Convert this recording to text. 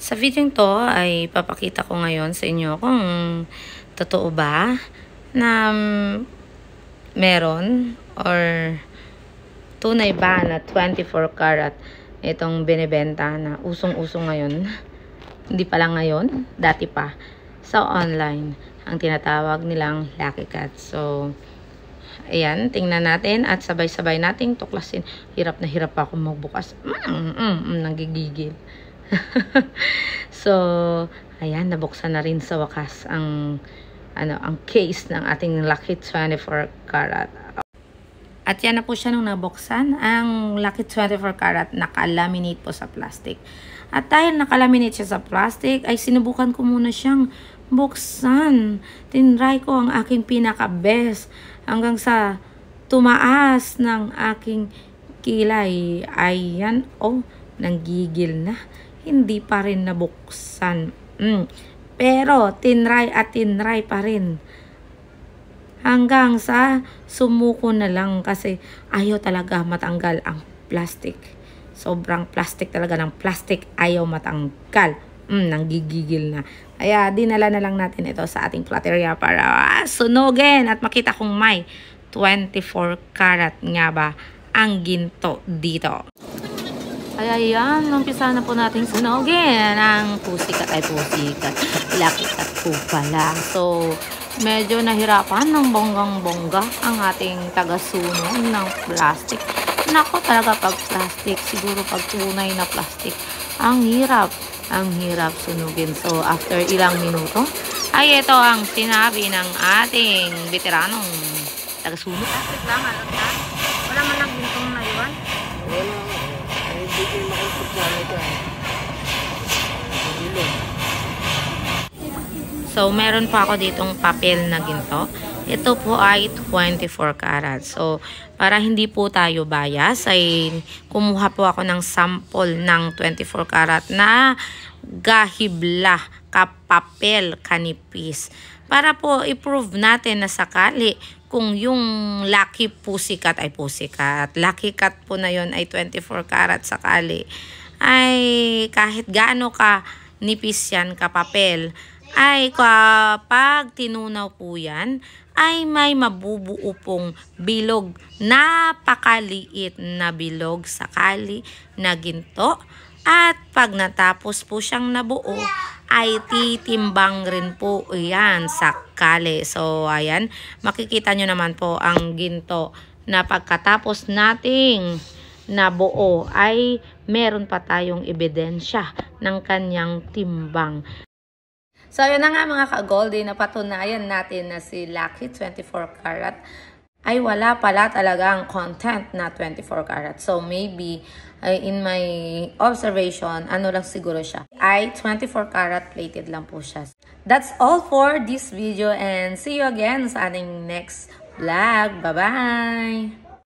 Sa video to ay papakita ko ngayon sa inyo kung totoo ba na meron or tunay ba na 24 karat itong binibenta na usong-usong ngayon. Hindi pa lang ngayon, dati pa sa online ang tinatawag nilang Lucky Cat. So ayan, tingnan natin at sabay-sabay nating tuklasin. Hirap na hirap ako magbukas. Nagigigil. So, ayan, nabuksan na rin sa wakas ang case ng ating Lucky 24 karat. At yan na po siya nung nabuksan. Ang Lucky 24 karat naka-laminate po sa plastic. At dahil naka-laminate siya sa plastic, ay sinubukan ko muna siyang buksan. Tinry ko ang aking pinaka-best hanggang sa tumaas ng aking kilay. Ayan, nanggigil na. Hindi pa rin nabuksan. Pero tinry pa rin. Hanggang sa sumuko na lang kasi ayaw talaga matanggal ang plastic. Sobrang plastic talaga ng plastic. Ayaw matanggal. Nanggigigil na. Kaya dinala na lang natin ito sa ating plateria para sunugin at makita kung may 24 karat nga ba ang ginto dito. Kaya yan, umpisa na po nating sunugin ang pusikat ay pusikat. Lucky Cat po pala. So, medyo nahirapan ng bonggang-bongga ang ating taga-sunog ng plastic. Nako talaga pag plastic, siguro pag tunay na plastic, ang hirap sunugin. So, after ilang minuto, ay ito ang sinabi ng ating veteranong taga-sunog. Plastic lang, alam na. Wala man lang gintong na yun. Wala. Hindi kayo makapagsalit yan. So, meron pa ako ditong papel na ginto. Ito po ay 24 karat. So, para hindi po tayo bias, ay kumuha po ako ng sample ng 24 karat na gahibla kapapel kanipis. Para po i-prove natin na sakali kung yung Lucky Pussycat ay Pussycat. Lucky Cat po na yon ay 24 karat sakali. Ay kahit gaano ka nipis yan kapapel, ay kapag tinunaw po yan, ay may mabubuo pong bilog. Napakaliit na bilog sakali na ginto. At pag natapos po siyang nabuo, ay titimbang rin po yan sakali. So, ayan, makikita nyo naman po ang ginto na pagkatapos nating nabuo ay meron pa tayong ebidensya ng kanyang timbang. So, yun na nga mga ka-Goldie, napatunayan natin na si Lucky 24 karat ay wala pala talagang content na 24 karat. So, maybe, in my observation, ano lang siguro siya, ay 24 karat plated lang po siya. That's all for this video and see you again sa ating next vlog. Bye-bye!